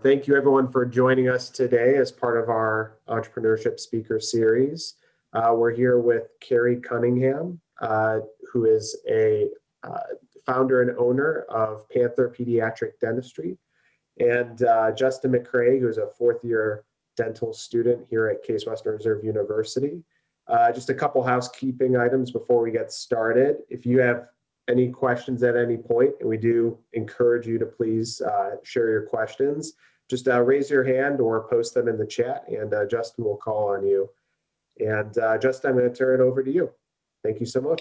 Thank you everyone for joining us today as part of our Entrepreneurship Speaker Series. We're here with Carrie Cunningham, who is a founder and owner of Panther Pediatric Dentistry, and Justin McCrae, who is a fourth-year dental student here at Case Western Reserve University. Just a couple housekeeping items before we get started. If you have any questions at any point, and we do encourage you to please share your questions, just raise your hand or post them in the chat, and Justin will call on you. And Justin, I'm going to turn it over to you. Thank you so much.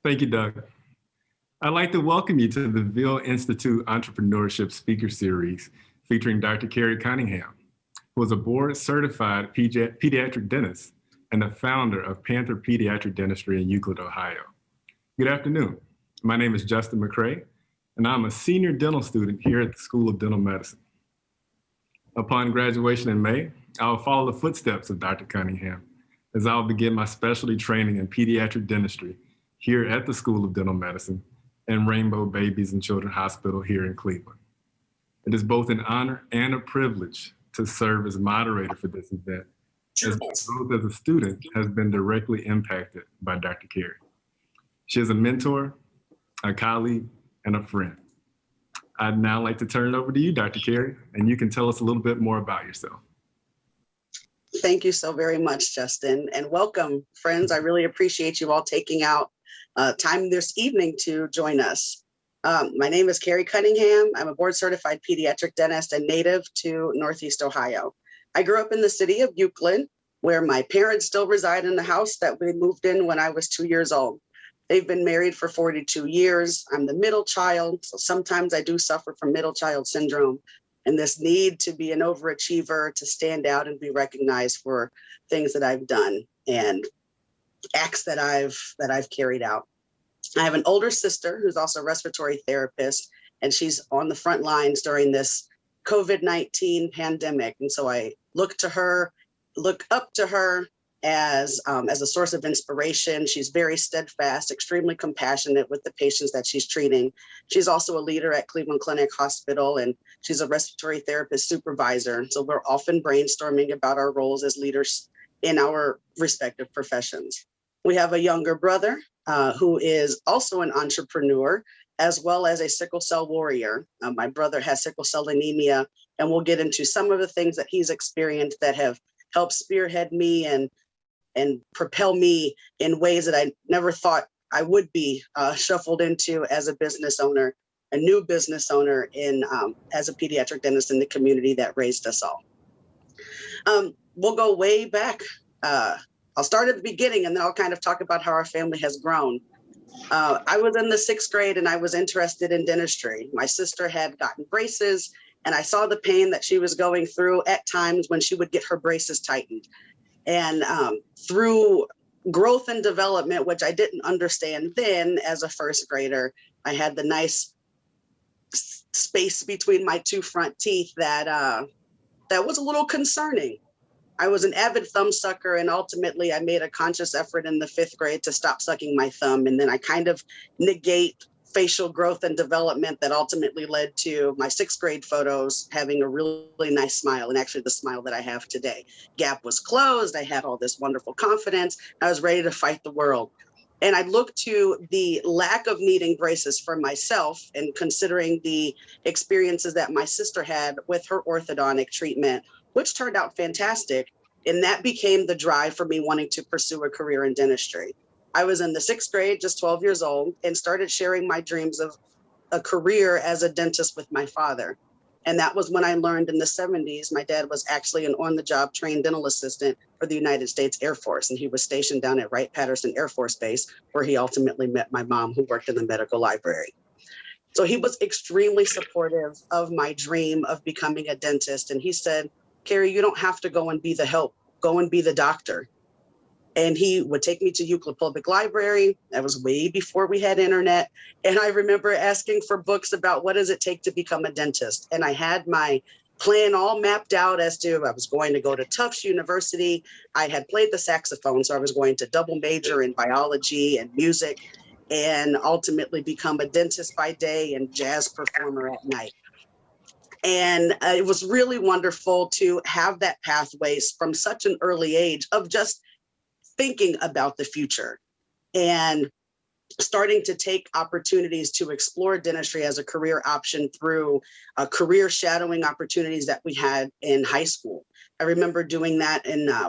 Thank you, Doug. I'd like to welcome you to the Veale Institute Entrepreneurship Speaker Series featuring Dr. Carrie Cunningham, who is a board-certified pediatric dentist and the founder of Panther Pediatric Dentistry in Euclid, Ohio. Good afternoon. My name is Justin McCrae, and I'm a senior dental student here at the School of Dental Medicine. Upon graduation in May, I'll follow the footsteps of Dr. Cunningham as I'll begin my specialty training in pediatric dentistry here at the School of Dental Medicine and Rainbow Babies and Children Hospital here in Cleveland. It is both an honor and a privilege to serve as moderator for this event, as my growth as a student has been directly impacted by Dr. Carrie. She is a mentor, a colleague, and a friend. I'd now like to turn it over to you, Dr. Carrie, and you can tell us a little bit more about yourself. Thank you so very much, Justin, and welcome, friends. I really appreciate you all taking out time this evening to join us. My name is Carrie Cunningham. I'm a board-certified pediatric dentist and native to Northeast Ohio. I grew up in the city of Euclid, where my parents still reside in the house that we moved in when I was 2 years old. They've been married for 42 years. I'm the middle child, so sometimes I do suffer from middle child syndrome and this need to be an overachiever, to stand out and be recognized for things that I've done and acts that I've carried out. I have an older sister who's also a respiratory therapist, and she's on the front lines during this COVID-19 pandemic. And so I look up to her as a source of inspiration. She's very steadfast, extremely compassionate with the patients that she's treating. She's also a leader at Cleveland Clinic Hospital, and she's a respiratory therapist supervisor. So we're often brainstorming about our roles as leaders in our respective professions. We have a younger brother who is also an entrepreneur, as well as a sickle cell warrior. My brother has sickle cell anemia, and we'll get into some of the things that he's experienced that have helped spearhead me and propel me in ways that I never thought I would be shuffled into as a business owner, a new business owner as a pediatric dentist in the community that raised us all. We'll go way back. I'll start at the beginning, and then I'll kind of talk about how our family has grown. I was in the 6th grade and I was interested in dentistry. My sister had gotten braces, and I saw the pain that she was going through at times when she would get her braces tightened. And through growth and development, which I didn't understand then as a 1st grader, I had the nice space between my 2 front teeth that was a little concerning. I was an avid thumb sucker, and ultimately I made a conscious effort in the 5th grade to stop sucking my thumb. And then I kind of negate facial growth and development that ultimately led to my 6th grade photos having a really nice smile, and actually the smile that I have today. Gap was closed. I had all this wonderful confidence. I was ready to fight the world. And I looked to the lack of needing braces for myself, and considering the experiences that my sister had with her orthodontic treatment, which turned out fantastic. And that became the drive for me wanting to pursue a career in dentistry. I was in the 6th grade, just 12 years old, and started sharing my dreams of a career as a dentist with my father. And that was when I learned in the 70s, my dad was actually an on-the-job trained dental assistant for the United States Air Force. And he was stationed down at Wright-Patterson Air Force Base, where he ultimately met my mom, who worked in the medical library. So he was extremely supportive of my dream of becoming a dentist. And he said, Carrie, you don't have to go and be the help, go and be the doctor. And he would take me to Euclid Public Library. That was way before we had internet. And I remember asking for books about what does it take to become a dentist. And I had my plan all mapped out as to I was going to go to Tufts University. I had played the saxophone, so I was going to double major in biology and music, and ultimately become a dentist by day and jazz performer at night. And it was really wonderful to have that pathways from such an early age of just thinking about the future and starting to take opportunities to explore dentistry as a career option through career shadowing opportunities that we had in high school. I remember doing that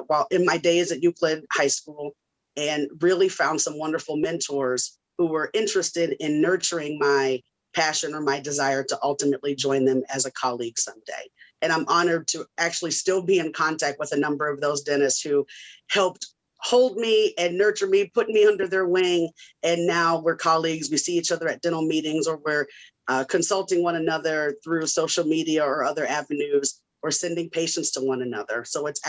while in my days at Euclid High School, and really found some wonderful mentors who were interested in nurturing my passion or my desire to ultimately join them as a colleague someday. And I'm honored to actually still be in contact with a number of those dentists who helped hold me and nurture me, put me under their wing. And now we're colleagues. We see each other at dental meetings, or we're consulting one another through social media or other avenues, or sending patients to one another. So it's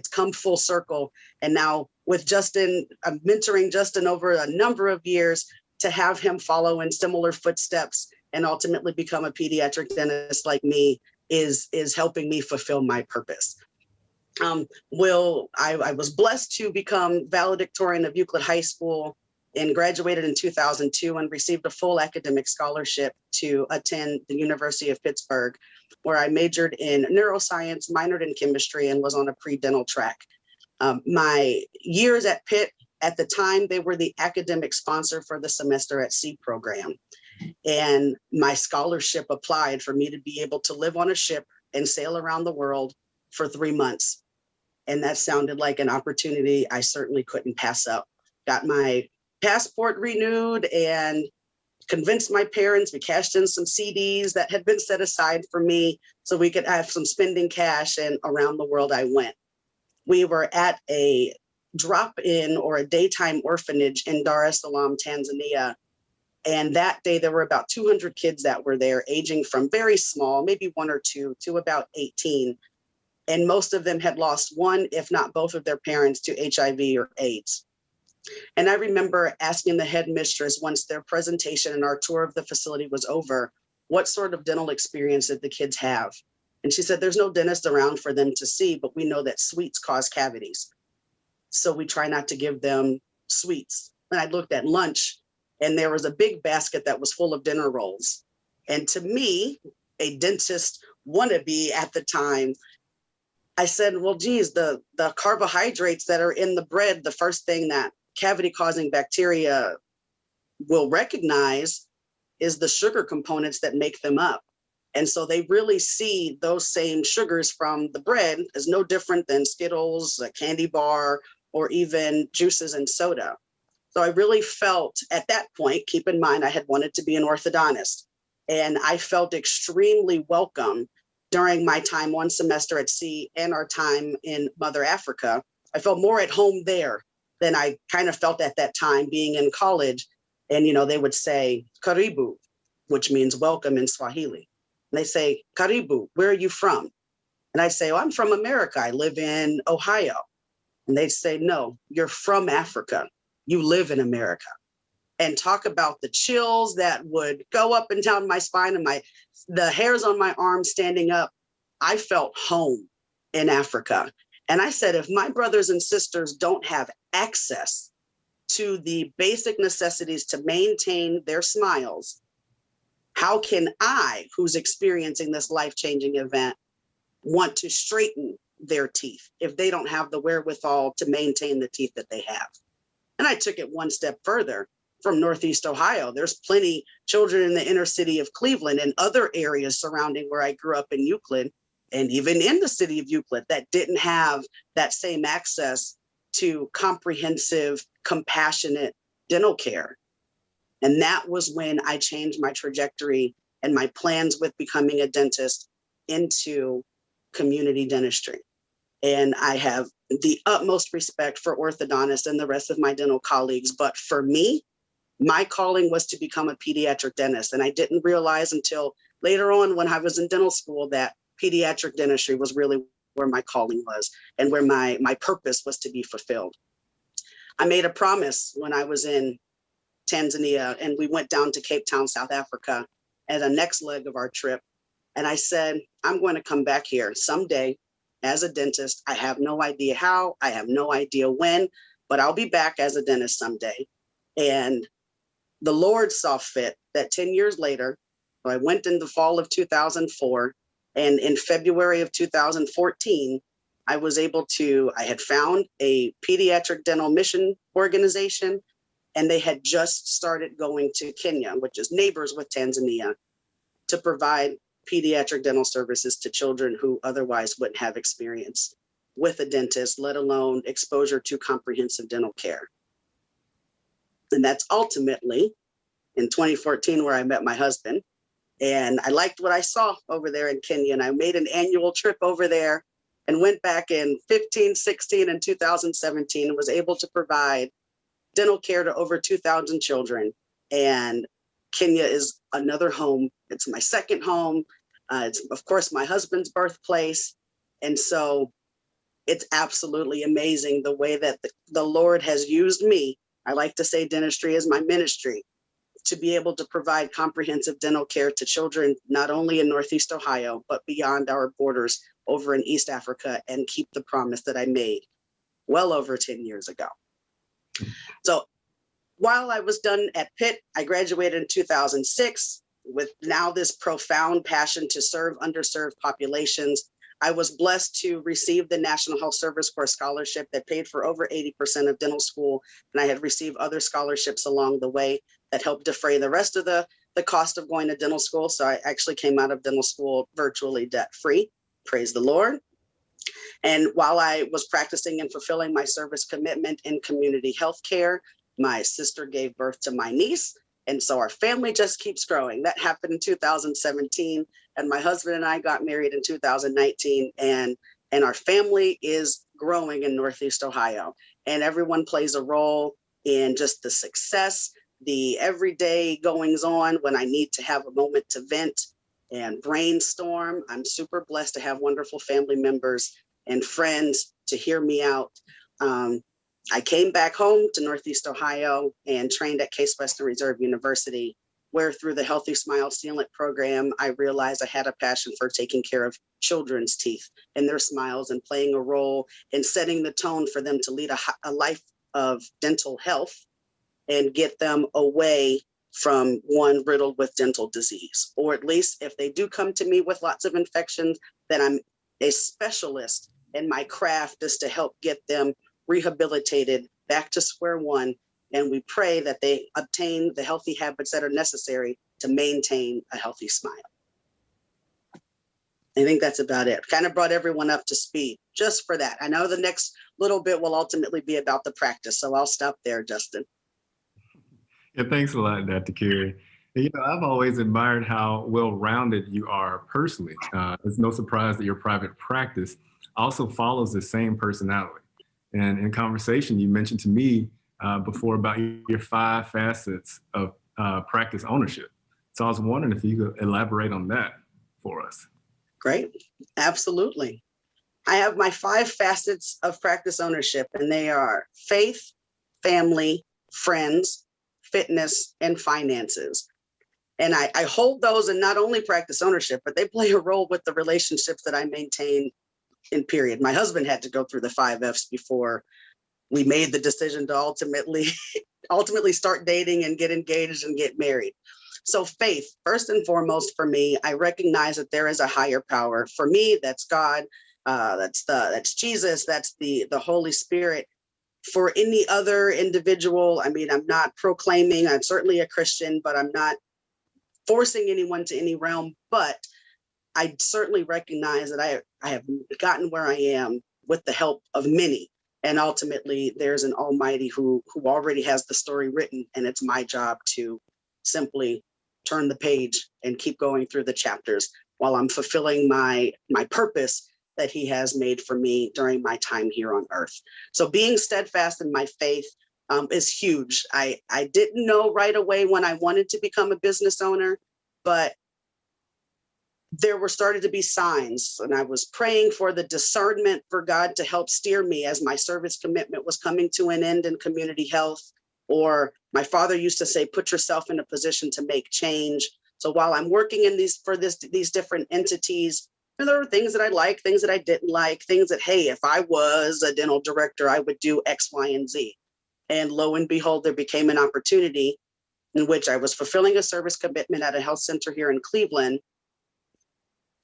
come full circle. And now with Justin, I'm mentoring Justin over a number of years, to have him follow in similar footsteps and ultimately become a pediatric dentist like me is helping me fulfill my purpose. I was blessed to become valedictorian of Euclid High School and graduated in 2002 and received a full academic scholarship to attend the University of Pittsburgh, where I majored in neuroscience, minored in chemistry, and was on a pre-dental track. My years at Pitt, at the time, they were the academic sponsor for the semester at sea program. And my scholarship applied for me to be able to live on a ship and sail around the world for 3 months. And that sounded like an opportunity I certainly couldn't pass up. Got my passport renewed and convinced my parents. We cashed in some CDs that had been set aside for me so we could have some spending cash, and around the world I went. We were at a drop-in or a daytime orphanage in Dar es Salaam, Tanzania. And that day there were about 200 kids that were there, aging from very small, maybe 1 or 2, to about 18. And most of them had lost one, if not both of their parents, to HIV or AIDS. And I remember asking the headmistress, once their presentation and our tour of the facility was over, what sort of dental experience did the kids have? And she said, there's no dentist around for them to see, but we know that sweets cause cavities. So we try not to give them sweets. And I looked at lunch, and there was a big basket that was full of dinner rolls. And to me, a dentist wannabe at the time, I said, well, geez, the carbohydrates that are in the bread, the first thing that cavity-causing bacteria will recognize is the sugar components that make them up. And so they really see those same sugars from the bread as no different than Skittles, a candy bar, or even juices and soda. So I really felt at that point, keep in mind, I had wanted to be an orthodontist, and I felt extremely welcome during my time one semester at sea and our time in Mother Africa. I felt more at home there than I kind of felt at that time being in college. And, they would say, Karibu, which means welcome in Swahili. And they say, Karibu, where are you from? And I say, oh, I'm from America. I live in Ohio. And they'd say, no, you're from Africa. You live in America. And talk about the chills that would go up and down my spine and the hairs on my arms standing up. I felt home in Africa. And I said, if my brothers and sisters don't have access to the basic necessities to maintain their smiles, how can I, who's experiencing this life-changing event, want to straighten their teeth if they don't have the wherewithal to maintain the teeth that they have? And I took it one step further. From Northeast Ohio, there's plenty children in the inner city of Cleveland and other areas surrounding where I grew up in Euclid, and even in the city of Euclid, that didn't have that same access to comprehensive, compassionate dental care. And that was when I changed my trajectory and my plans with becoming a dentist into community dentistry. And I have the utmost respect for orthodontists and the rest of my dental colleagues. But for me, my calling was to become a pediatric dentist. And I didn't realize until later on when I was in dental school that pediatric dentistry was really where my calling was and where my purpose was to be fulfilled. I made a promise when I was in Tanzania and we went down to Cape Town, South Africa, at the next leg of our trip. And I said, I'm going to come back here someday as a dentist. I have no idea how, I have no idea when, but I'll be back as a dentist someday. And the Lord saw fit that 10 years later, I went in the fall of 2004, And in February of 2014, I had found a pediatric dental mission organization, and they had just started going to Kenya, which is neighbors with Tanzania, to provide pediatric dental services to children who otherwise wouldn't have experience with a dentist, let alone exposure to comprehensive dental care. And that's ultimately in 2014 where I met my husband. And I liked what I saw over there in Kenya. And I made an annual trip over there and went back in 15, 16, and 2017 and was able to provide dental care to over 2,000 children. And Kenya is another home. It's my second home. It's, of course, my husband's birthplace. And so it's absolutely amazing the way that the Lord has used me. I like to say dentistry is my ministry, to be able to provide comprehensive dental care to children, not only in Northeast Ohio, but beyond our borders over in East Africa, and keep the promise that I made well over 10 years ago. So while I was done at Pitt, I graduated in 2006 with now this profound passion to serve underserved populations. I was blessed to receive the National Health Service Corps scholarship that paid for over 80% of dental school. And I had received other scholarships along the way that helped defray the rest of the cost of going to dental school. So I actually came out of dental school virtually debt-free. Praise the Lord. And while I was practicing and fulfilling my service commitment in community health care, my sister gave birth to my niece. And so our family just keeps growing. That happened in 2017. And my husband and I got married in 2019. And our family is growing in Northeast Ohio. And everyone plays a role in just the success, the everyday goings on when I need to have a moment to vent and brainstorm. I'm super blessed to have wonderful family members and friends to hear me out. I came back home to Northeast Ohio and trained at Case Western Reserve University, where through the Healthy Smile Sealant program, I realized I had a passion for taking care of children's teeth and their smiles and playing a role in setting the tone for them to lead a life of dental health and get them away from one riddled with dental disease. Or at least if they do come to me with lots of infections, then I'm a specialist in my craft is to help get them rehabilitated back to square one. And we pray that they obtain the healthy habits that are necessary to maintain a healthy smile. I think that's about it. Kind of brought everyone up to speed just for that. I know the next little bit will ultimately be about the practice, so I'll stop there, Justin. Yeah, thanks a lot, Dr. Carrie. You know, I've always admired how well-rounded you are personally. It's no surprise that your private practice also follows the same personality. And in conversation, you mentioned to me before about your 5 facets of practice ownership. So I was wondering if you could elaborate on that for us. Great. Absolutely. I have my 5 facets of practice ownership, and they are faith, family, friends, fitness, and finances. And I hold those in not only practice ownership, but they play a role with the relationships that I maintain in period. My husband had to go through the 5 F's before we made the decision to ultimately start dating and get engaged and get married. So faith, first and foremost for me, I recognize that there is a higher power. For me, that's God, that's Jesus, that's the Holy Spirit. For any other individual, I mean, I'm not proclaiming, I'm certainly a Christian, but I'm not forcing anyone to any realm. But I certainly recognize that I have gotten where I am with the help of many. And ultimately, there's an Almighty who already has the story written, and it's my job to simply turn the page and keep going through the chapters while I'm fulfilling my purpose that he has made for me during my time here on earth. So being steadfast in my faith is huge. I didn't know right away when I wanted to become a business owner, but there were started to be signs, and I was praying for the discernment for God to help steer me as my service commitment was coming to an end in community health. Or my father used to say, put yourself in a position to make change. So while I'm working in these different entities, and there were things that I liked, things that I didn't like, things that, hey, if I was a dental director, I would do X, Y, and Z. And lo and behold, there became an opportunity in which I was fulfilling a service commitment at a health center here in Cleveland.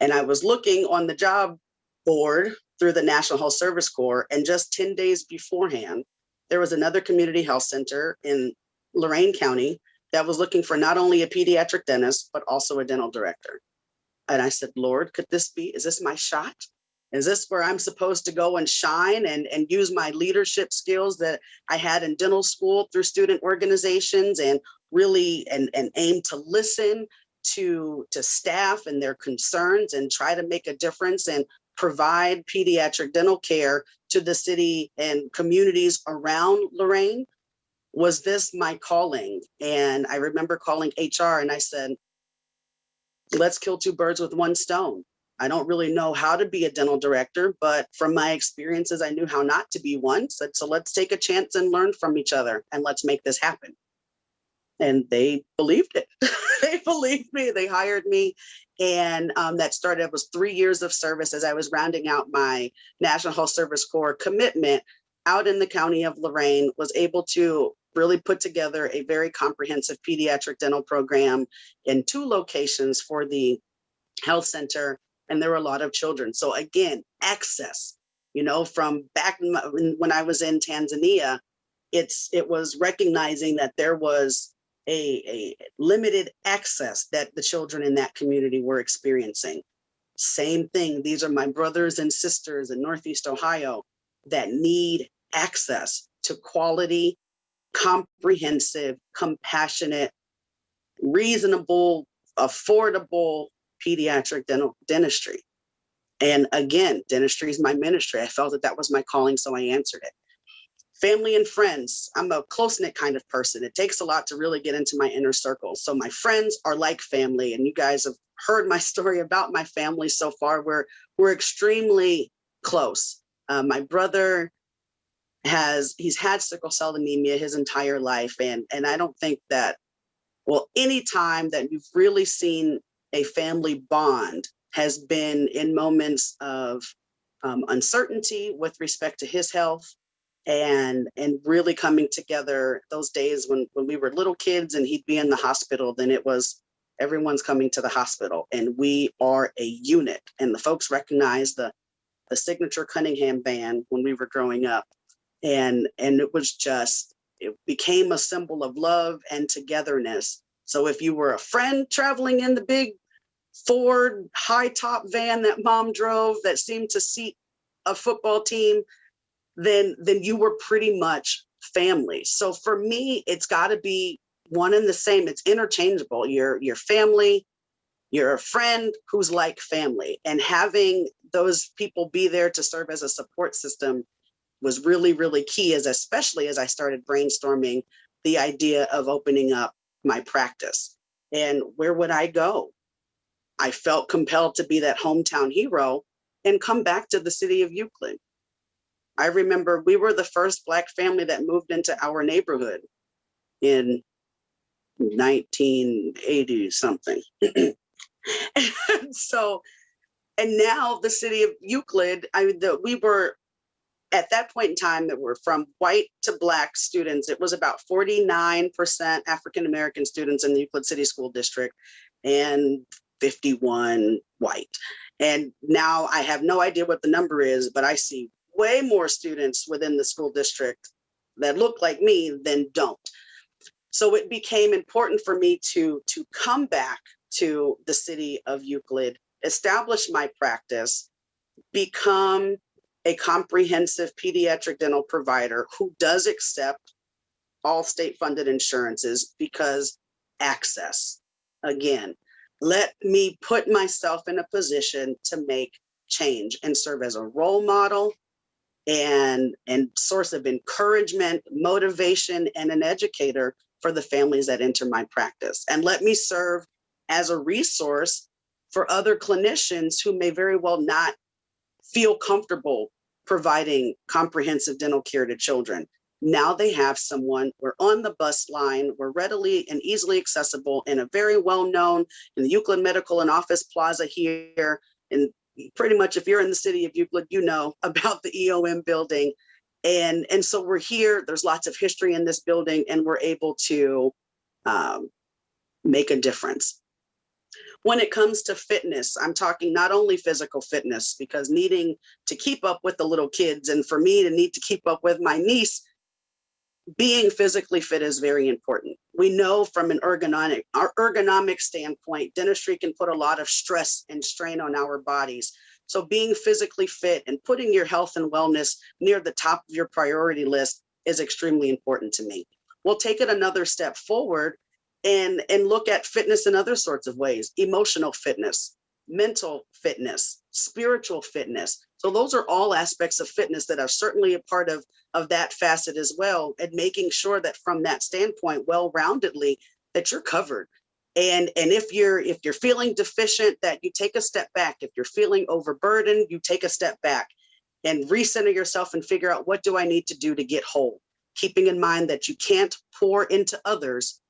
And I was looking on the job board through the National Health Service Corps, and just 10 days beforehand, there was another community health center in Lorain County that was looking for not only a pediatric dentist, but also a dental director. And I said, Lord, is this my shot? Is this where I'm supposed to go and shine and use my leadership skills that I had in dental school through student organizations, and really and aim to listen to staff and their concerns and try to make a difference and provide pediatric dental care to the city and communities around Lorain? Was this my calling? And I remember calling HR and I said, let's kill two birds with one stone. I don't really know how to be a dental director, but from my experiences, I knew how not to be one. So let's take a chance and learn from each other, and let's make this happen. And they believed it. They believed me. They hired me. And that started, it was 3 years of service as I was rounding out my National Health Service Corps commitment out in the county of Lorain, was able to really put together a very comprehensive pediatric dental program in 2 locations for the health center. And there were a lot of children. So again, access, from back when I was in Tanzania, it was recognizing that there was a limited access that the children in that community were experiencing. Same thing. These are my brothers and sisters in Northeast Ohio that need access to quality, comprehensive, compassionate, reasonable, affordable pediatric dentistry. And again, dentistry is my ministry. I felt that was my calling, so I answered it. Family and friends. I'm a close-knit kind of person. It takes a lot to really get into my inner circle. So my friends are like family, and you guys have heard my story about my family so far. We're extremely close. My brother he's had sickle cell anemia his entire life, and I don't think that, any time that you've really seen a family bond has been in moments of uncertainty with respect to his health, and really coming together. Those days when we were little kids and he'd be in the hospital, then it was everyone's coming to the hospital, and we are a unit. And the folks recognized the signature Cunningham band when we were growing up, and it became a symbol of love and togetherness. So if you were a friend traveling in the big Ford high top van that mom drove that seemed to seat a football team, then you were pretty much family. So for me, it's got to be one and the same. It's interchangeable. Your family, you're a friend who's like family, and having those people be there to serve as a support system was really, really key, especially as I started brainstorming the idea of opening up my practice. And where would I go? I felt compelled to be that hometown hero and come back to the city of Euclid. I remember we were the first Black family that moved into our neighborhood in 1980 something. And now the city of Euclid, we were at that point in time that were from white to Black students. It was about 49% African-American students in the Euclid City School District and 51 white. And now I have no idea what the number is, but I see way more students within the school district that look like me than don't. So it became important for me to come back to the city of Euclid, establish my practice, become a comprehensive pediatric dental provider who does accept all state-funded insurances, because access. Again, let me put myself in a position to make change and serve as a role model and source of encouragement, motivation, and an educator for the families that enter my practice. And let me serve as a resource for other clinicians who may very well not feel comfortable providing comprehensive dental care to children. Now they have someone. We're on the bus line. We're readily and easily accessible in a very well-known in the Euclid Medical and Office Plaza here. And pretty much if you're in the city of Euclid, you know about the EOM building. And so we're here. There's lots of history in this building, and we're able to make a difference. When it comes to fitness, I'm talking not only physical fitness, because needing to keep up with the little kids, and for me to need to keep up with my niece, being physically fit is very important. We know from our ergonomic standpoint, dentistry can put a lot of stress and strain on our bodies. So being physically fit and putting your health and wellness near the top of your priority list is extremely important to me. We'll take it another step forward and look at fitness in other sorts of ways: emotional fitness, mental fitness, spiritual fitness. So those are all aspects of fitness that are certainly a part of that facet as well, and making sure that from that standpoint, well-roundedly, that you're covered. And if you're feeling deficient, that you take a step back. If you're feeling overburdened, you take a step back and recenter yourself and figure out, what do I need to do to get whole? Keeping in mind that you can't pour into others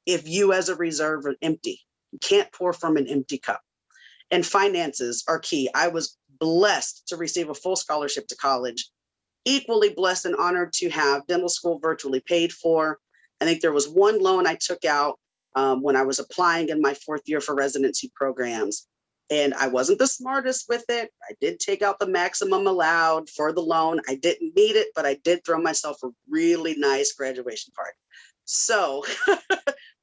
if you as a reserve are empty. You can't pour from an empty cup. And finances are key. I was blessed to receive a full scholarship to college, equally blessed and honored to have dental school virtually paid for. I think there was one loan I took out when I was applying in my 4th year for residency programs. And I wasn't the smartest with it. I did take out the maximum allowed for the loan. I didn't need it, but I did throw myself a really nice graduation party. So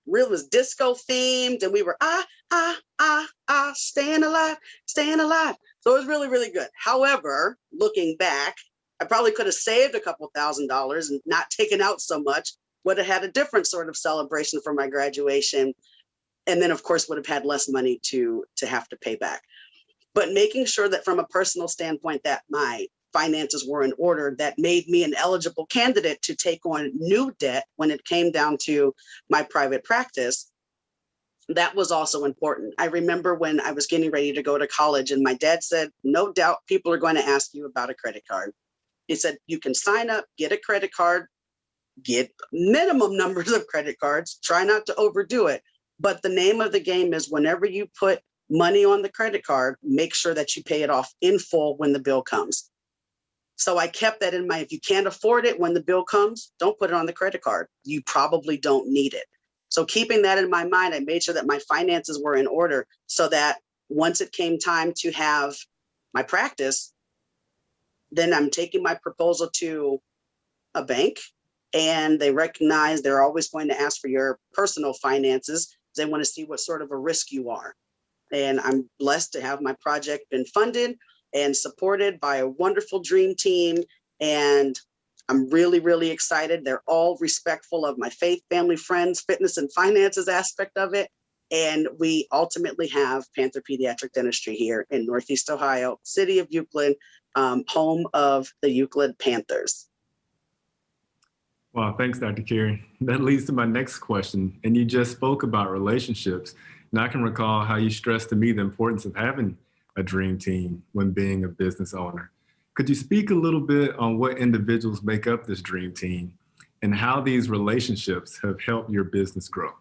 real was disco themed, and we were staying alive. So it was really, really good. However, looking back, I probably could have saved a couple $1,000s and not taken out so much. Would have had a different sort of celebration for my graduation, and then of course would have had less money to have to pay back. But making sure that from a personal standpoint that my finances were in order, that made me an eligible candidate to take on new debt when it came down to my private practice. That was also important. I remember when I was getting ready to go to college, and my dad said, no doubt people are going to ask you about a credit card. He said, you can sign up, get a credit card, get minimum numbers of credit cards, try not to overdo it. But the name of the game is, whenever you put money on the credit card, make sure that you pay it off in full when the bill comes. So I kept that in mind. If you can't afford it when the bill comes, don't put it on the credit card. You probably don't need it. So keeping that in my mind, I made sure that my finances were in order, so that once it came time to have my practice, then I'm taking my proposal to a bank, and they recognize they're always going to ask for your personal finances. They want to see what sort of a risk you are. And I'm blessed to have my project been funded and supported by a wonderful dream team. And I'm really, really excited. They're all respectful of my faith, family, friends, fitness, and finances aspect of it. And we ultimately have Panther Pediatric Dentistry here in Northeast Ohio, city of Euclid, home of the Euclid Panthers. Wow, thanks, Dr. Carrie. That leads to my next question. And you just spoke about relationships. And I can recall how you stressed to me the importance of having a dream team when being a business owner. Could you speak a little bit on what individuals make up this dream team and how these relationships have helped your business grow?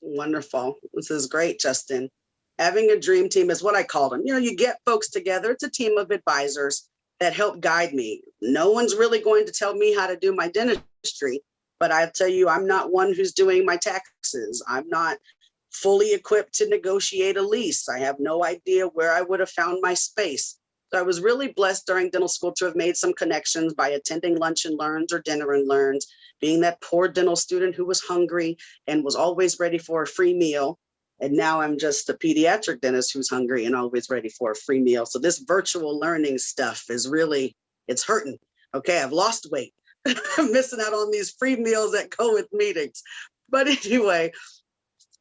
Wonderful. This is great, Justin. Having a dream team is what I call them. You get folks together. It's a team of advisors that help guide me. No one's really going to tell me how to do my dentistry, but I'll tell you, I'm not one who's doing my taxes. I'm not fully equipped to negotiate a lease. I have no idea where I would have found my space. So I was really blessed during dental school to have made some connections by attending lunch and learns or dinner and learns, being that poor dental student who was hungry and was always ready for a free meal. And now I'm just a pediatric dentist who's hungry and always ready for a free meal. So this virtual learning stuff is really, it's hurting. Okay, I've lost weight. I'm missing out on these free meals that go with meetings. But anyway,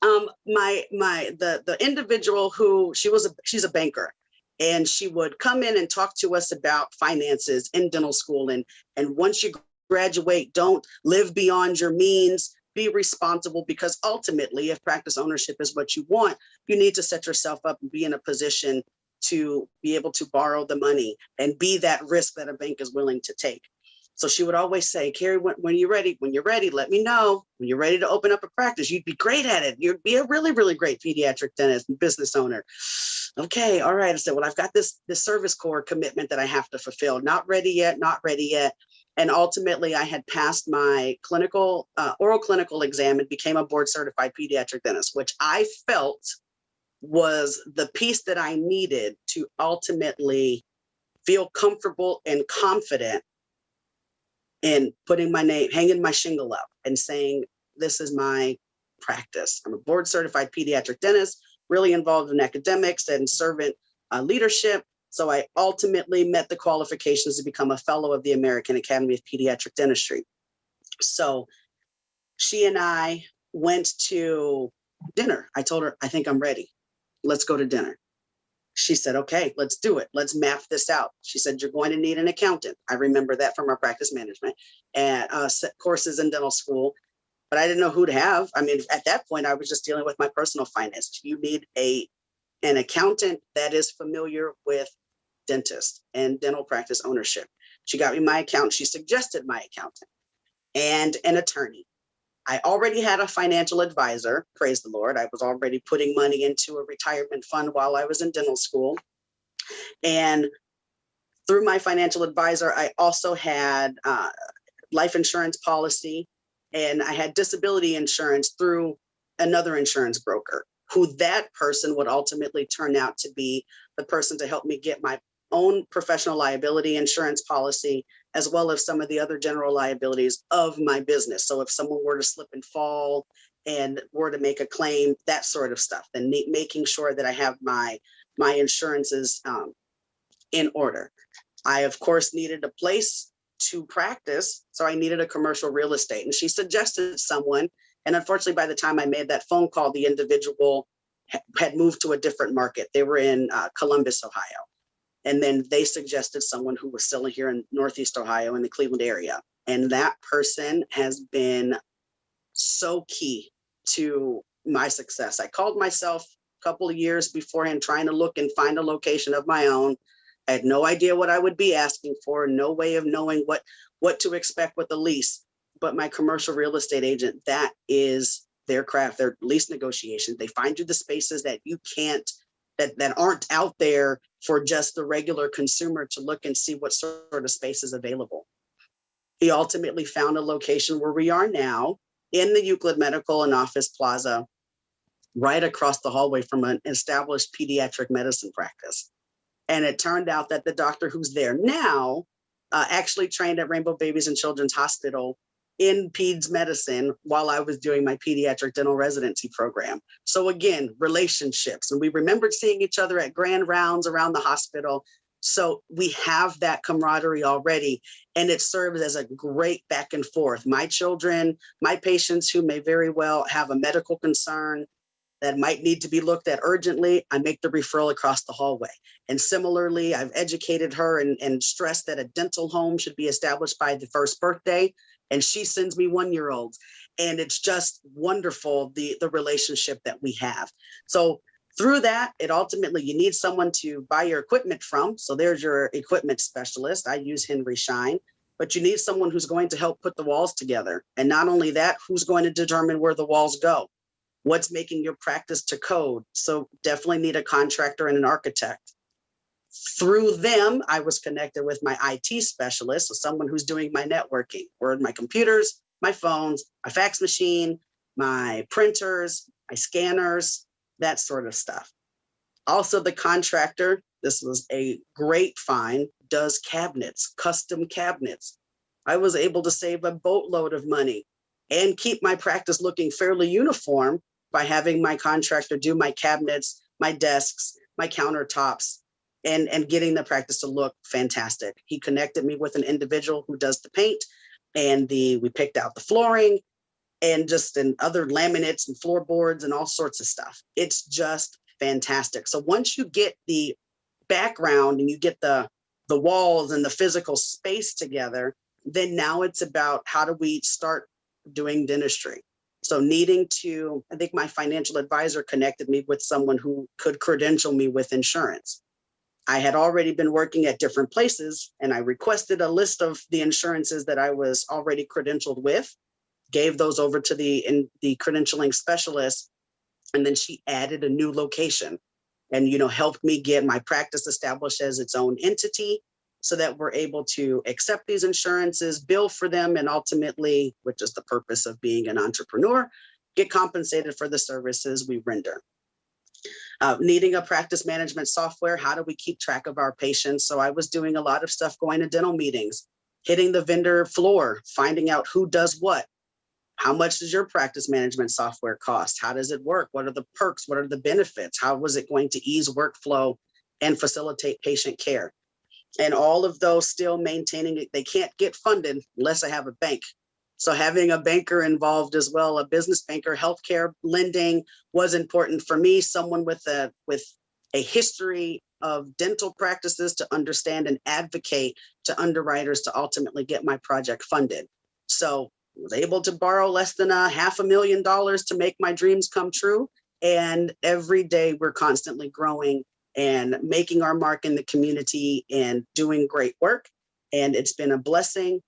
the individual who she's a banker, and she would come in and talk to us about finances in dental school. And once you graduate, don't live beyond your means. Be responsible, because ultimately, if practice ownership is what you want, you need to set yourself up and be in a position to be able to borrow the money and be that risk that a bank is willing to take. So she would always say, Carrie, when you're ready, let me know. When you're ready to open up a practice, you'd be great at it. You'd be a really, really great pediatric dentist and business owner. Okay, all right. I said, well, I've got this service corps commitment that I have to fulfill. Not ready yet. And ultimately, I had passed my oral clinical exam and became a board certified pediatric dentist, which I felt was the piece that I needed to ultimately feel comfortable and confident in putting my name, hanging my shingle up and saying, this is my practice. I'm a board certified pediatric dentist, really involved in academics and servant leadership. So I ultimately met the qualifications to become a fellow of the American Academy of Pediatric Dentistry. So she and I went to dinner. I told her, I think I'm ready. Let's go to dinner. She said, okay, let's do it. Let's map this out. She said, you're going to need an accountant. I remember that from our practice management and courses in dental school, but I didn't know who to have. I mean, at that point, I was just dealing with my personal finance. You need an accountant that is familiar with dentists and dental practice ownership. She got me my accountant. She suggested my accountant and an attorney. I already had a financial advisor, praise the Lord. I was already putting money into a retirement fund while I was in dental school. And through my financial advisor, I also had life insurance policy, and I had disability insurance through another insurance broker, who that person would ultimately turn out to be the person to help me get my own professional liability insurance policy, as well as some of the other general liabilities of my business. So if someone were to slip and fall and were to make a claim, that sort of stuff, then making sure that I have my insurances in order. I, of course, needed a place to practice. So I needed a commercial real estate. And she suggested someone. And unfortunately, by the time I made that phone call, the individual had moved to a different market. They were in Columbus, Ohio. And then they suggested someone who was still here in Northeast Ohio in the Cleveland area. And that person has been so key to my success. I called myself a couple of years beforehand trying to look and find a location of my own. I had no idea what I would be asking for, no way of knowing what to expect with the lease. But my commercial real estate agent, that is their craft, their lease negotiations. They find you the spaces that you can't, that aren't out there for just the regular consumer to look and see what sort of space is available. He ultimately found a location where we are now in the Euclid Medical and Office Plaza, right across the hallway from an established pediatric medicine practice. And it turned out that the doctor who's there now actually trained at Rainbow Babies and Children's Hospital in peds medicine while I was doing my pediatric dental residency program. So again, relationships. And we remembered seeing each other at grand rounds around the hospital. So we have that camaraderie already, and it serves as a great back and forth. My children, my patients who may very well have a medical concern that might need to be looked at urgently, I make the referral across the hallway. And similarly, I've educated her and stressed that a dental home should be established by the first birthday. And she sends me 1-year-olds. And it's just wonderful, the relationship that we have. So through that, it ultimately, you need someone to buy your equipment from. So there's your equipment specialist. I use Henry Schein. But you need someone who's going to help put the walls together. And not only that, who's going to determine where the walls go? What's making your practice to code? So definitely need a contractor and an architect. Through them, I was connected with my IT specialist, so someone who's doing my networking, or my computers, my phones, my fax machine, my printers, my scanners, that sort of stuff. Also, the contractor, this was a great find, does cabinets, custom cabinets. I was able to save a boatload of money and keep my practice looking fairly uniform by having my contractor do my cabinets, my desks, my countertops, and getting the practice to look fantastic. He connected me with an individual who does the paint, and we picked out the flooring and other laminates and floorboards and all sorts of stuff. It's just fantastic. So once you get the background and you get the walls and the physical space together, then now it's about how do we start doing dentistry. So I think my financial advisor connected me with someone who could credential me with insurance. I had already been working at different places, and I requested a list of the insurances that I was already credentialed with, gave those over to the credentialing specialist, and then she added a new location and, helped me get my practice established as its own entity so that we're able to accept these insurances, bill for them, and ultimately, which is the purpose of being an entrepreneur, get compensated for the services we render. Needing a practice management software, how do we keep track of our patients? So I was doing a lot of stuff, going to dental meetings, hitting the vendor floor, finding out who does what. How much does your practice management software cost? How does it work? What are the perks? What are the benefits? How was it going to ease workflow and facilitate patient care? And all of those still maintaining it. They can't get funded unless I have a bank. So having a banker involved as well, a business banker, healthcare lending was important for me, someone with a history of dental practices to understand and advocate to underwriters to ultimately get my project funded. So I was able to borrow less than $500,000 to make my dreams come true. And every day we're constantly growing and making our mark in the community and doing great work. And it's been a blessing.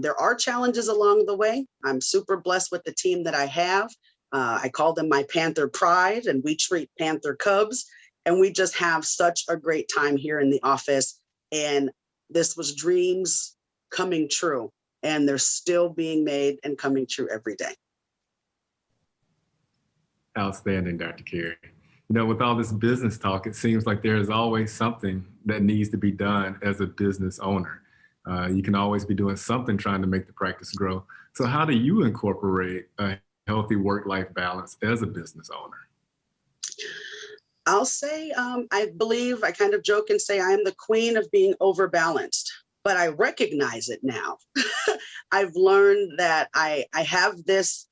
There are challenges along the way. I'm super blessed with the team that I have. I call them my Panther Pride, and we treat Panther Cubs. And we just have such a great time here in the office. And this was dreams coming true. And they're still being made and coming true every day. Outstanding, Dr. Carrie. With all this business talk, it seems like there is always something that needs to be done as a business owner. You can always be doing something trying to make the practice grow. So how do you incorporate a healthy work-life balance as a business owner? I'll say, I believe, I kind of joke and say I am the queen of being overbalanced, but I recognize it now. I've learned that I have this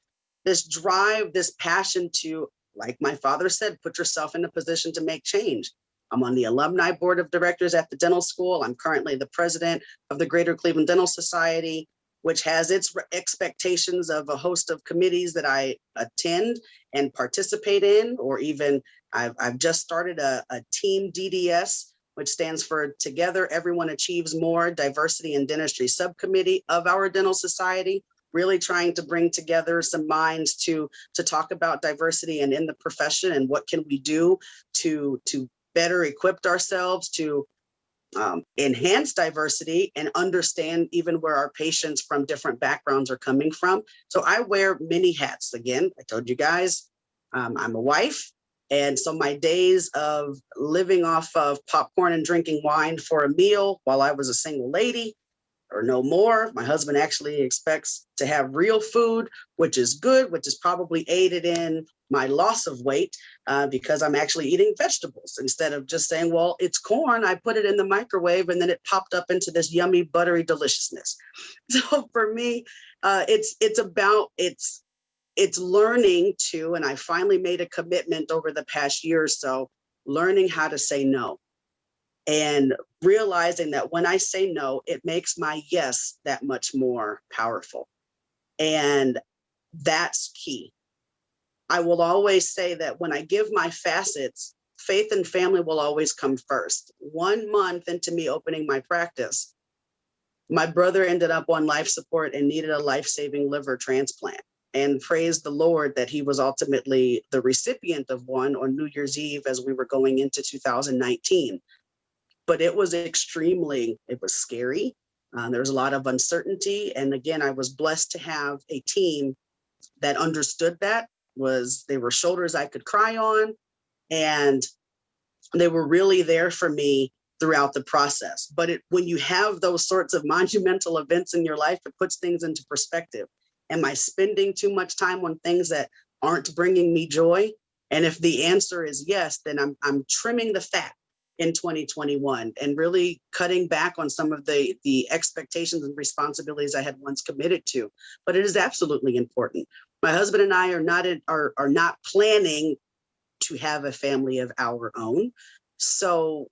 drive, this passion to, like my father said, put yourself in a position to make change. I'm on the alumni board of directors at the dental school. I'm currently the president of the Greater Cleveland Dental Society, which has its expectations of a host of committees that I attend and participate in, or even I've just started a team DDS, which stands for Together Everyone Achieves More, Diversity in Dentistry subcommittee of our dental society, really trying to bring together some minds to talk about diversity and in the profession and what can we do to better equip ourselves to enhance diversity and understand even where our patients from different backgrounds are coming from. So I wear many hats. Again, I told you guys, I'm a wife. And so my days of living off of popcorn and drinking wine for a meal while I was a single lady or no more. My husband actually expects to have real food, which is good, which is probably aided in my loss of weight because I'm actually eating vegetables instead of just saying, well, it's corn. I put it in the microwave and then it popped up into this yummy, buttery deliciousness. So for me, it's learning to, and I finally made a commitment over the past year or so, learning how to say no. And realizing that when I say no, it makes my yes that much more powerful. And that's key. I will always say that when I give my facets, faith and family will always come first. 1 month into me opening my practice, my brother ended up on life support and needed a life-saving liver transplant. And praise the Lord that he was ultimately the recipient of one on New Year's Eve as we were going into 2019. But it was scary. There was a lot of uncertainty. And again, I was blessed to have a team that understood that. They were shoulders I could cry on. And they were really there for me throughout the process. But when you have those sorts of monumental events in your life, it puts things into perspective. Am I spending too much time on things that aren't bringing me joy? And if the answer is yes, then I'm trimming the fat in 2021 and really cutting back on some of the expectations and responsibilities I had once committed to. But it is absolutely important. My husband and I are not planning to have a family of our own. So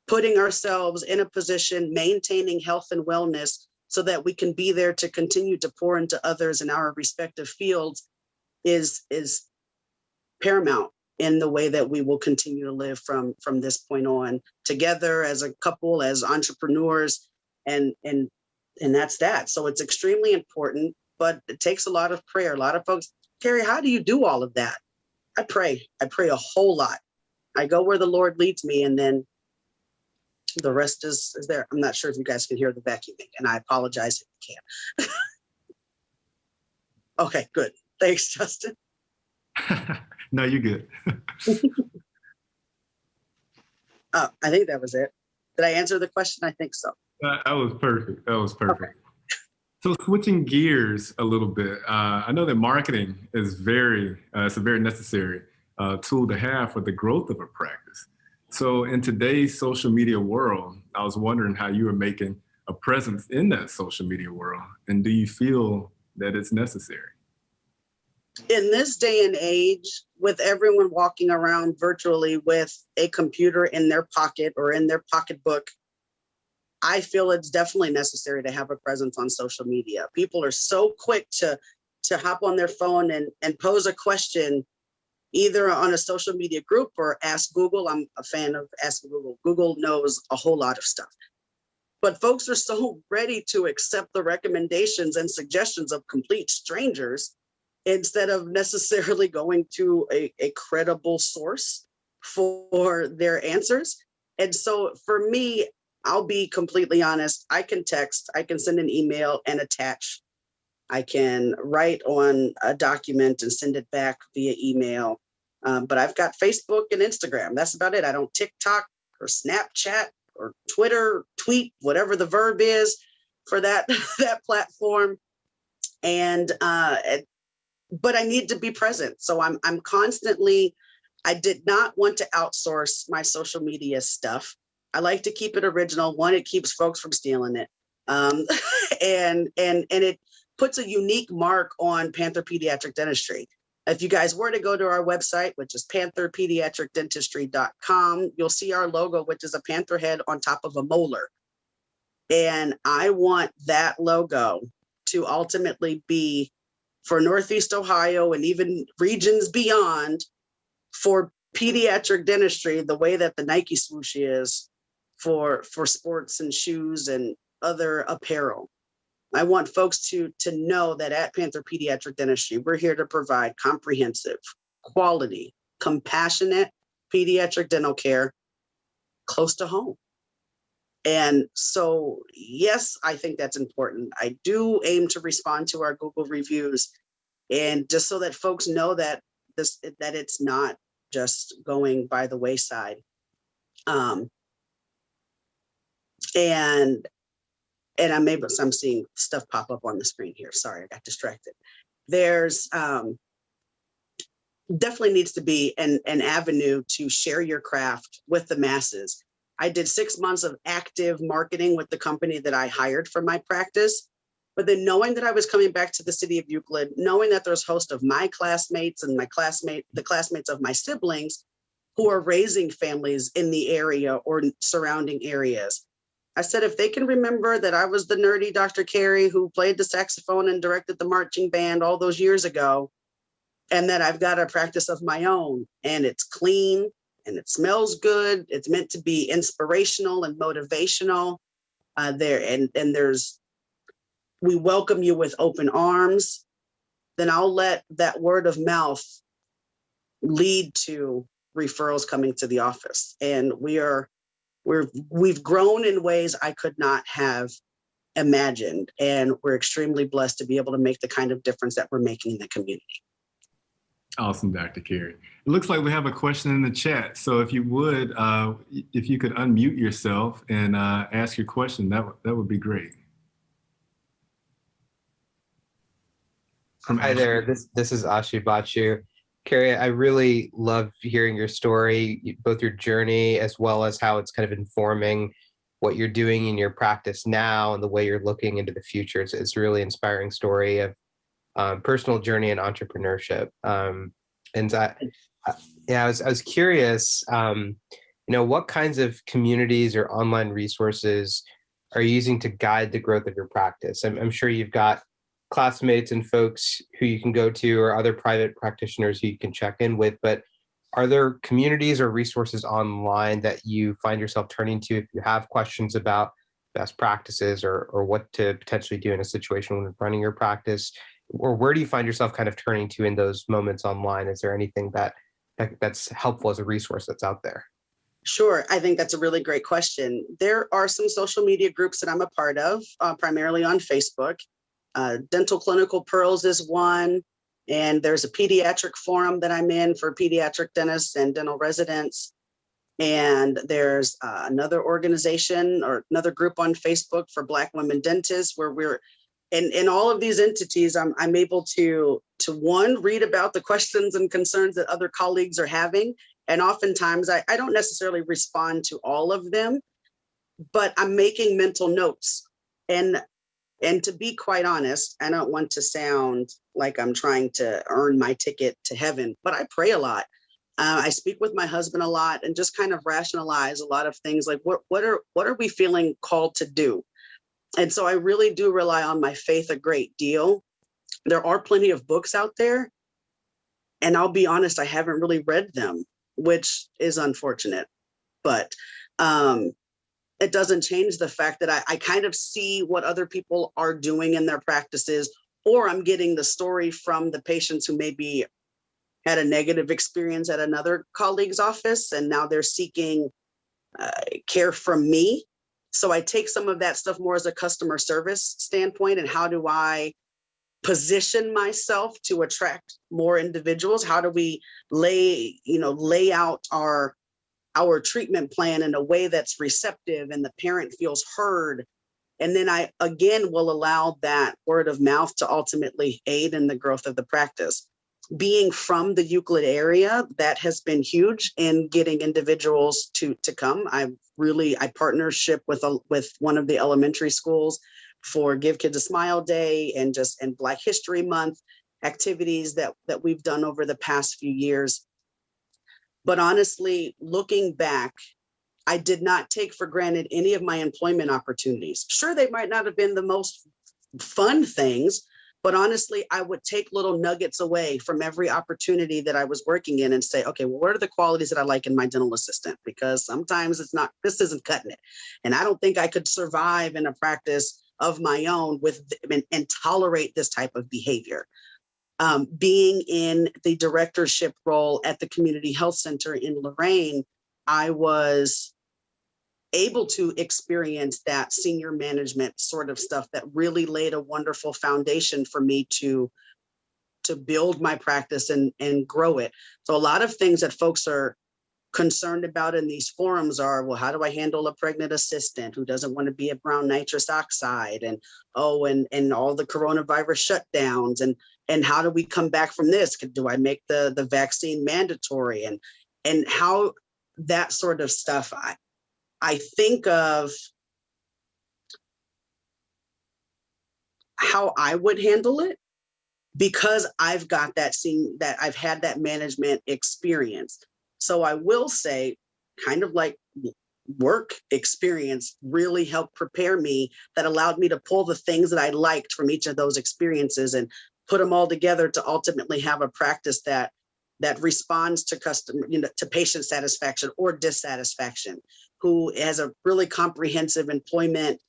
putting ourselves in a position, maintaining health and wellness so that we can be there to continue to pour into others in our respective fields is paramount in the way that we will continue to live from this point on together as a couple, as entrepreneurs, and that's that. So it's extremely important, but it takes a lot of prayer. A lot of folks, Carrie, how do you do all of that? I pray a whole lot. I go where the Lord leads me, and then the rest is there. I'm not sure if you guys can hear the vacuuming, and I apologize if you can't. Okay, good. Thanks, Justin. No, you're good. I think that was it. Did I answer the question? I think so. That was perfect. That was perfect. Okay. So switching gears a little bit, I know that marketing is it's a very necessary tool to have for the growth of a practice. So in today's social media world, I was wondering how you are making a presence in that social media world, and do you feel that it's necessary? In this day and age, with everyone walking around virtually with a computer in their pocket or in their pocketbook, I feel it's definitely necessary to have a presence on social media. People are so quick to hop on their phone and pose a question, either on a social media group or ask Google. I'm a fan of asking Google. Google knows a whole lot of stuff. But folks are so ready to accept the recommendations and suggestions of complete strangers instead of necessarily going to a credible source for their answers. And so for me, I'll be completely honest. I can text, I can send an email and attach. I can write on a document and send it back via email. But I've got Facebook and Instagram. That's about it. I don't TikTok or Snapchat or Twitter, tweet, whatever the verb is for that platform. And but I need to be present. So I'm constantly, I did not want to outsource my social media stuff. I like to keep it original. One, it keeps folks from stealing it. And it puts a unique mark on Panther Pediatric Dentistry. If you guys were to go to our website, which is pantherpediatricdentistry.com, you'll see our logo, which is a panther head on top of a molar. And I want that logo to ultimately be for Northeast Ohio and even regions beyond for pediatric dentistry, the way that the Nike swoosh is for sports and shoes and other apparel. I want folks to know that at Panther Pediatric Dentistry, we're here to provide comprehensive, quality, compassionate pediatric dental care close to home. And so, yes, I think that's important. I do aim to respond to our Google reviews, and just so that folks know that that it's not just going by the wayside. And I'm seeing stuff pop up on the screen here. Sorry, I got distracted. There's definitely needs to be an avenue to share your craft with the masses. I did 6 months of active marketing with the company that I hired for my practice. But then knowing that I was coming back to the city of Euclid, knowing that there's a host of my classmates and the classmates of my siblings who are raising families in the area or surrounding areas, I said, if they can remember that I was the nerdy Dr. Carrie who played the saxophone and directed the marching band all those years ago, and that I've got a practice of my own and it's clean and it smells good, it's meant to be inspirational and motivational we welcome you with open arms, then I'll let that word of mouth lead to referrals coming to the office. And we've grown in ways I could not have imagined. And we're extremely blessed to be able to make the kind of difference that we're making in the community. Awesome, Dr. Carrie. It looks like we have a question in the chat. So if you would, if you could unmute yourself and ask your question, that would be great. Hi there, this is Ashu Bachu. Carrie, I really love hearing your story, both your journey as well as how it's kind of informing what you're doing in your practice now and the way you're looking into the future. It's a really inspiring story of personal journey and entrepreneurship. And I was curious, what kinds of communities or online resources are you using to guide the growth of your practice? I'm sure you've got classmates and folks who you can go to or other private practitioners who you can check in with, but are there communities or resources online that you find yourself turning to if you have questions about best practices or what to potentially do in a situation when running your practice? Or where do you find yourself kind of turning to in those moments online? Is there anything that's helpful as a resource that's out there? Sure. I think that's a really great question. There are some social media groups that I'm a part of, primarily on Facebook. Dental Clinical Pearls is one, and there's a pediatric forum that I'm in for pediatric dentists and dental residents. And there's another organization or another group on Facebook for Black women dentists, where we're in all of these entities. I'm able to one, read about the questions and concerns that other colleagues are having. And oftentimes I don't necessarily respond to all of them, but I'm making mental notes. And to be quite honest, I don't want to sound like I'm trying to earn my ticket to heaven, but I pray a lot. I speak with my husband a lot and just kind of rationalize a lot of things, like what are we feeling called to do? And so I really do rely on my faith a great deal. There are plenty of books out there, and I'll be honest, I haven't really read them, which is unfortunate. But it doesn't change the fact that I kind of see what other people are doing in their practices, or I'm getting the story from the patients who maybe had a negative experience at another colleague's office, and now they're seeking care from me. So I take some of that stuff more as a customer service standpoint, and how do I position myself to attract more individuals? How do we lay out our treatment plan in a way that's receptive and the parent feels heard? And then I, again, will allow that word of mouth to ultimately aid in the growth of the practice. Being from the Euclid area, that has been huge in getting individuals to come. I partnership with one of the elementary schools for Give Kids a Smile Day and Black History Month activities that we've done over the past few years. But honestly, looking back, I did not take for granted any of my employment opportunities. Sure, they might not have been the most fun things, but honestly, I would take little nuggets away from every opportunity that I was working in and say, okay, well, what are the qualities that I like in my dental assistant? Because sometimes this isn't cutting it. And I don't think I could survive in a practice of my own and tolerate this type of behavior. Being in the directorship role at the Community Health Center in Lorain, I was able to experience that senior management sort of stuff that really laid a wonderful foundation for me to build my practice and grow it. So a lot of things that folks are concerned about in these forums are, well, how do I handle a pregnant assistant who doesn't want to be at brown nitrous oxide, and all the coronavirus shutdowns, and how do we come back from this? Do I make the vaccine mandatory, and how that sort of stuff? I think of how I would handle it, because I've got I've had that management experience. So I will say, kind of like work experience really helped prepare me, that allowed me to pull the things that I liked from each of those experiences and put them all together to ultimately have a practice that responds to to patient satisfaction or dissatisfaction, who has a really comprehensive employment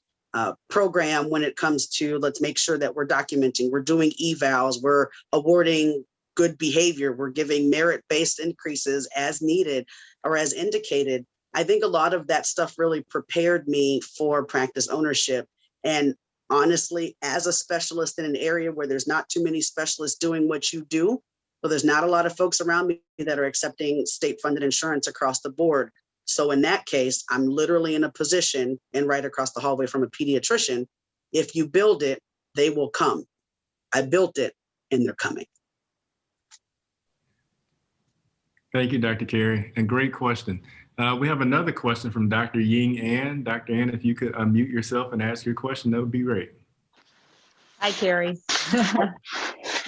program when it comes to, let's make sure that we're documenting, we're doing evals, we're awarding good behavior, we're giving merit-based increases as needed or as indicated. I think a lot of that stuff really prepared me for practice ownership. And honestly, as a specialist in an area where there's not too many specialists doing what you do, well, there's not a lot of folks around me that are accepting state-funded insurance across the board. So in that case, I'm literally in a position, and right across the hallway from a pediatrician, if you build it, they will come. I built it, and they're coming. Thank you, Dr. Carrie, and great question. We have another question from Dr. Ying Ann. Dr. Ann, if you could unmute yourself and ask your question, that would be great. Hi, Carrie.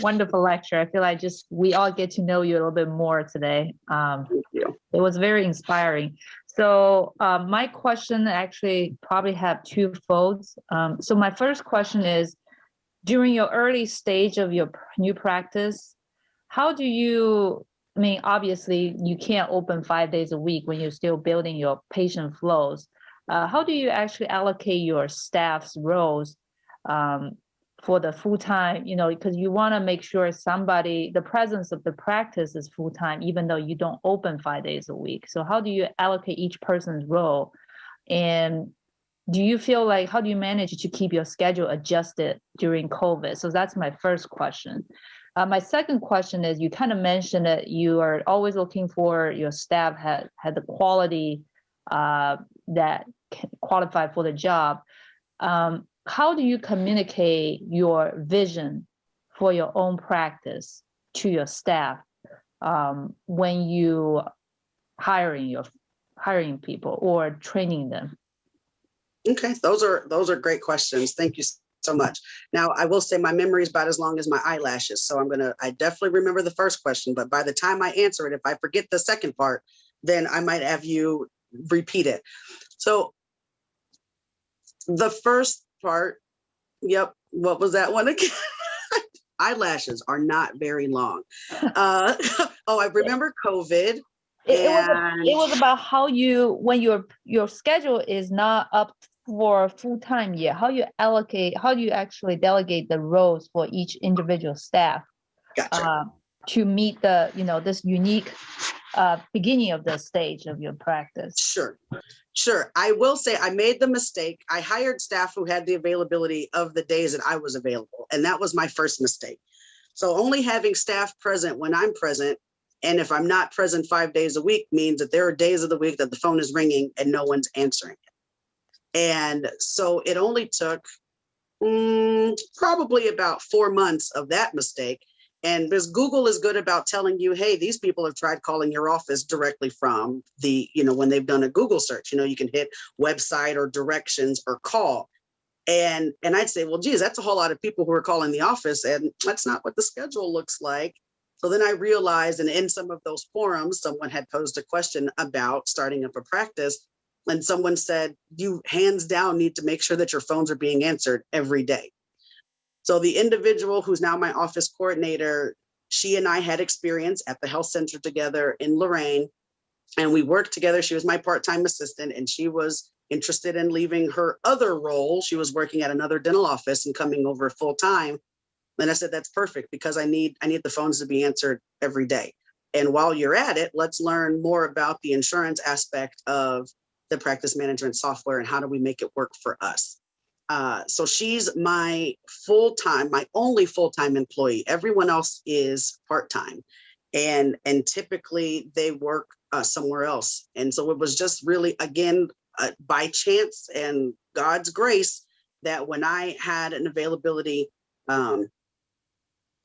Wonderful lecture. I feel like we all get to know you a little bit more today. Thank you. It was very inspiring. So my question actually probably have two folds. So my first question is, during your early stage of your new practice, how do you, obviously you can't open 5 days a week when you're still building your patient flows. How do you actually allocate your staff's roles for the full-time, because you want to make sure the presence of the practice is full-time, even though you don't open 5 days a week. So how do you allocate each person's role? And do you feel like, how do you manage to keep your schedule adjusted during COVID? So that's my first question. My second question is, you kind of mentioned that you are always looking for your staff had the quality that can qualify for the job. How do you communicate your vision for your own practice to your staff when you hiring people or training them? Okay, those are great questions. Thank you so much. Now, I will say my memory is about as long as my eyelashes, so I definitely remember the first question, but by the time I answer it, if I forget the second part, then I might have you repeat it. So the first part, yep, what was that one again? Eyelashes are not very long. I remember COVID. It was about how when your schedule is not up for full time yet, how do you actually delegate the roles for each individual staff? Gotcha. To meet this unique beginning of the stage of your practice? Sure. I will say I made the mistake. I hired staff who had the availability of the days that I was available, and that was my first mistake. So only having staff present when I'm present, and if I'm not present 5 days a week, means that there are days of the week that the phone is ringing and no one's answering it. And so it only took probably about 4 months of that mistake. And because Google is good about telling you, hey, these people have tried calling your office directly from when they've done a Google search, you can hit website or directions or call. And I'd say, well, geez, that's a whole lot of people who are calling the office, and that's not what the schedule looks like. So then I realized, and in some of those forums, someone had posed a question about starting up a practice, and someone said, you hands down need to make sure that your phones are being answered every day. So the individual who's now my office coordinator, she and I had experience at the health center together in Lorraine, and we worked together. She was my part-time assistant, and she was interested in leaving her other role. She was working at another dental office and coming over full-time. And I said, that's perfect, because I need the phones to be answered every day. And while you're at it, let's learn more about the insurance aspect of the practice management software and how do we make it work for us. So she's my only full-time employee. Everyone else is part-time, and typically they work somewhere else. And so it was just really, again, by chance and God's grace that when I had an availability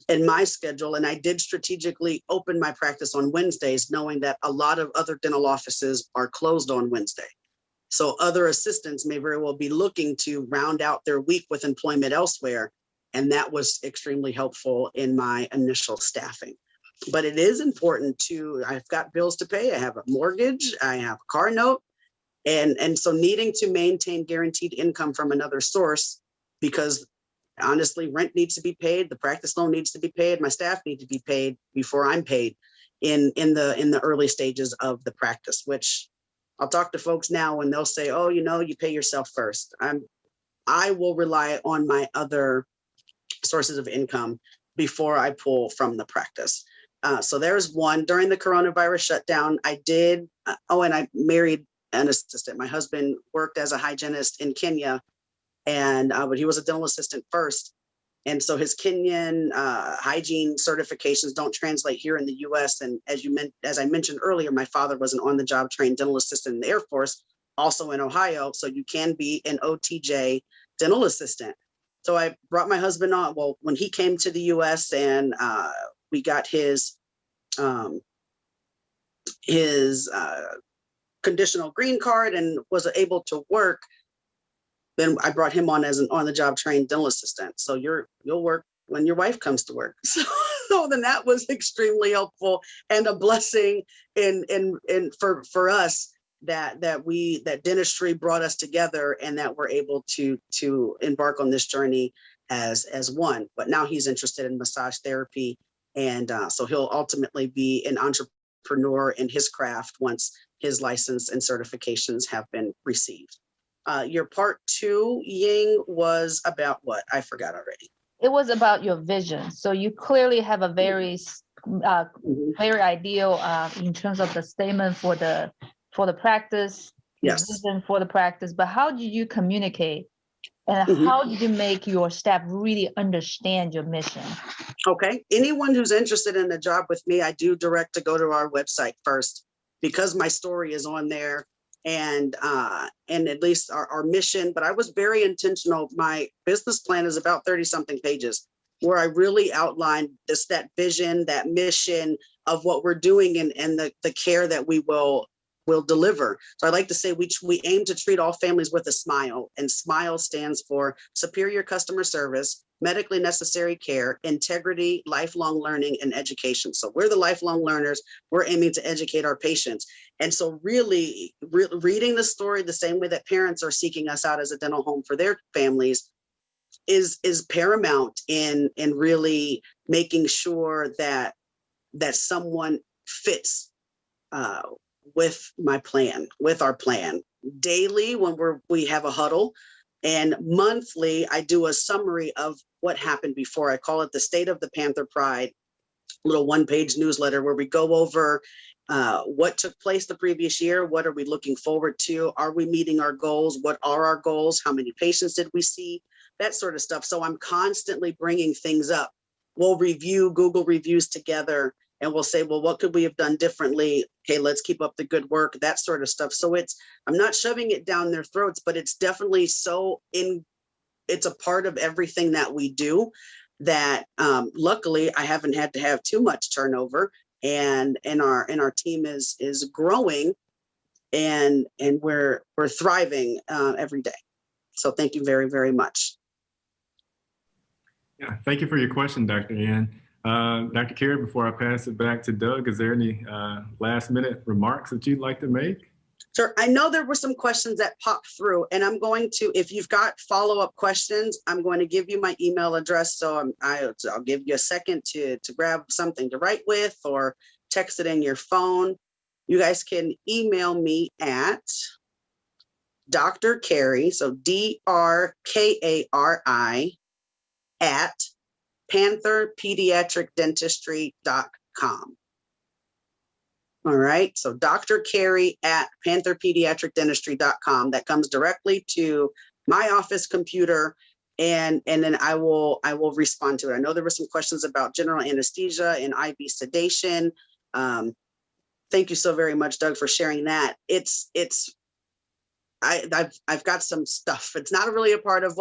in my schedule, and I did strategically open my practice on Wednesdays, knowing that a lot of other dental offices are closed on Wednesday. So other assistants may very well be looking to round out their week with employment elsewhere. And that was extremely helpful in my initial staffing. But it is important I've got bills to pay. I have a mortgage, I have a car note. And so needing to maintain guaranteed income from another source, because honestly, rent needs to be paid, the practice loan needs to be paid, my staff need to be paid before I'm paid in the early stages of the practice, which I'll talk to folks now and they'll say, oh, you pay yourself first. I will rely on my other sources of income before I pull from the practice. So there's one. During the coronavirus shutdown, I did, and I married an assistant. My husband worked as a hygienist in Kenya, but he was a dental assistant first. And so his Kenyan hygiene certifications don't translate here in the US. And as I mentioned earlier, my father was an on-the-job trained dental assistant in the Air Force, also in Ohio. So you can be an OTJ dental assistant. So I brought my husband on. Well, when he came to the US and we got his conditional green card and was able to work, then I brought him on as an on-the-job trained dental assistant. So you'll work when your wife comes to work. So then that was extremely helpful and a blessing for us that dentistry brought us together and that we're able to embark on this journey as one. But now he's interested in massage therapy, and so he'll ultimately be an entrepreneur in his craft once his license and certifications have been received. Your part two, Ying, was about what? I forgot already. It was about your vision. So you clearly have a very ideal in terms of the statement for the practice, yes, vision for the practice. But how do you communicate And Mhm. how did you make your staff really understand your mission? Okay. Anyone who's interested in a job with me, I do direct to go to our website first because my story is on there and at least our mission. But I was very intentional. My business plan is about 30 something pages where I really outlined that vision, that mission of what we're doing and the care that we will deliver. So I like to say we aim to treat all families with a smile, and SMILE stands for superior customer service, medically necessary care, integrity, lifelong learning, and education. So we're the lifelong learners. We're aiming to educate our patients. And so really reading the story the same way that parents are seeking us out as a dental home for their families is paramount in really making sure that someone fits with my plan, with our plan. Daily, when we have a huddle, and monthly, I do a summary of what happened before. I call it the State of the Panther Pride, little one-page newsletter where we go over what took place the previous year, what are we looking forward to, are we meeting our goals, what are our goals, how many patients did we see, that sort of stuff. So I'm constantly bringing things up. We'll review Google reviews together, and we'll say, well, what could we have done differently? Okay, let's keep up the good work, that sort of stuff. So I'm not shoving it down their throats, but it's definitely it's a part of everything that we do that luckily I haven't had to have too much turnover, and our team is growing and we're thriving every day. So thank you very, very much. Yeah, thank you for your question, Dr. Ann. Dr. Carrie, before I pass it back to Doug, is there any last minute remarks that you'd like to make? Sure. I know there were some questions that popped through, and I'm going to, if you've got follow-up questions, I'm going to give you my email address. So I'll give you a second to grab something to write with or text it in your phone. You guys can email me at Dr. Carrie, so DRKARI at pantherpediatricdentistry.com. All right, so Dr. Carrie at pantherpediatricdentistry.com. That comes directly to my office computer, and then I will respond to it. I know there were some questions about general anesthesia and IV sedation. Thank you so very much, Doug, for sharing that. I've got some stuff. It's not really a part of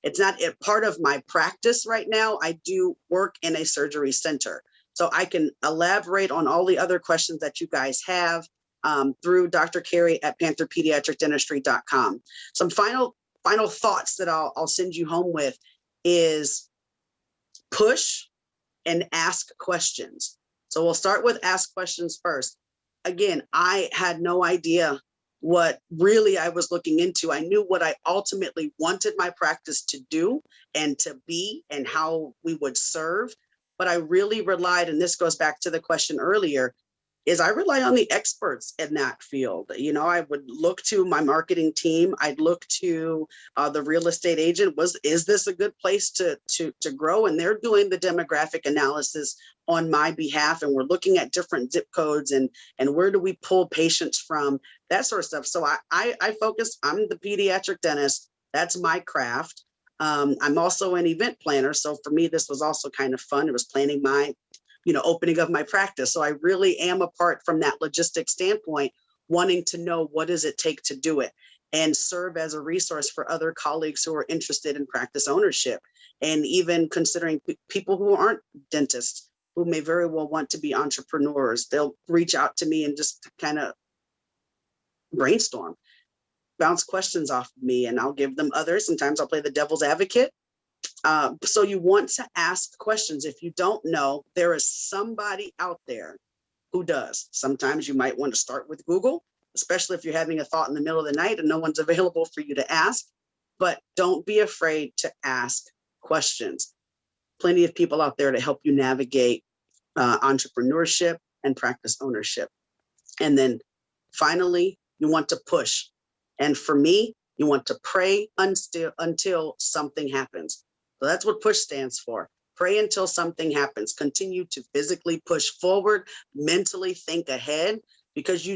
it's not a part of my practice right now. I do work in a surgery center, so I can elaborate on all the other questions that you guys have through Dr. Carrie at pantherpediatricdentistry.com. Some final thoughts that I'll send you home with is push and ask questions. So we'll start with ask questions first. Again, I had no idea what really I was looking into. I knew what I ultimately wanted my practice to do and to be and how we would serve. But I really relied, and this goes back to the question earlier, is I rely on the experts in that field. You know, I would look to my marketing team. I'd look to the real estate agent. Is this a good place to grow? And they're doing the demographic analysis on my behalf. And we're looking at different zip codes and where do we pull patients from, that sort of stuff. So I focus, I'm the pediatric dentist. That's my craft. I'm also an event planner. So for me, this was also kind of fun. It was planning my opening of my practice. So I really am apart from that logistic standpoint, wanting to know what does it take to do it and serve as a resource for other colleagues who are interested in practice ownership, and even considering people who aren't dentists, who may very well want to be entrepreneurs. They'll reach out to me and just kind of brainstorm, bounce questions off of me, and I'll give them others. Sometimes I'll play the devil's advocate. So you want to ask questions. If you don't know, there is somebody out there who does. Sometimes you might want to start with Google, especially if you're having a thought in the middle of the night and no one's available for you to ask. But don't be afraid to ask questions. Plenty of people out there to help you navigate entrepreneurship and practice ownership. And then finally, you want to push. And for me, you want to pray until something happens. So that's what push stands for. Pray until something happens. Continue to physically push forward, mentally think ahead, because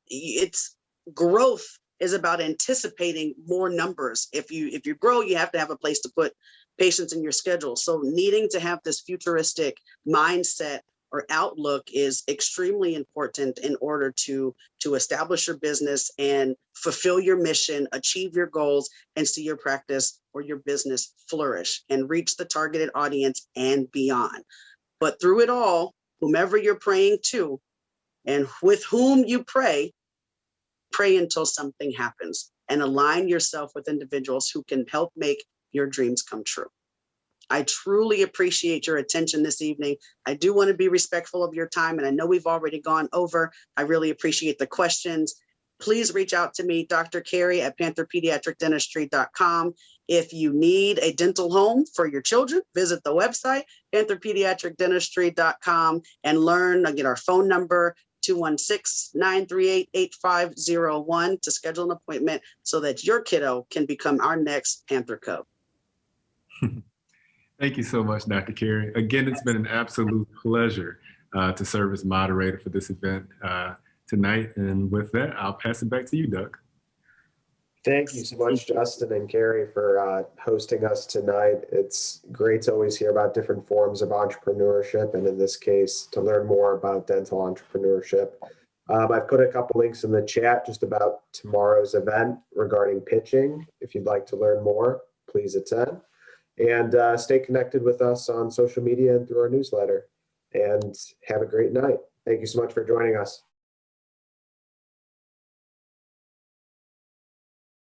it's growth is about anticipating more numbers. If you grow, you have to have a place to put patients in your schedule. So needing to have this futuristic mindset or outlook is extremely important in order to establish your business and fulfill your mission, achieve your goals, and see your practice or your business flourish and reach the targeted audience and beyond. But through it all, whomever you're praying to and with whom you pray until something happens and align yourself with individuals who can help make your dreams come true. I truly appreciate your attention this evening. I do want to be respectful of your time, and I know we've already gone over. I really appreciate the questions. Please reach out to me, Dr. Carrie at pantherpediatricdentistry.com. If you need a dental home for your children, visit the website, pantherpediatricdentistry.com, and learn, get our phone number, 216-938-8501 to schedule an appointment so that your kiddo can become our next Panther Cub. Thank you so much, Dr. Carrie. Again, it's been an absolute pleasure to serve as moderator for this event tonight. And with that, I'll pass it back to you, Doug. Thank you so much, Justin and Carrie, for hosting us tonight. It's great to always hear about different forms of entrepreneurship, and in this case, to learn more about dental entrepreneurship. I've put a couple links in the chat just about tomorrow's event regarding pitching. If you'd like to learn more, please attend. And stay connected with us on social media and through our newsletter. And have a great night. Thank you so much for joining us.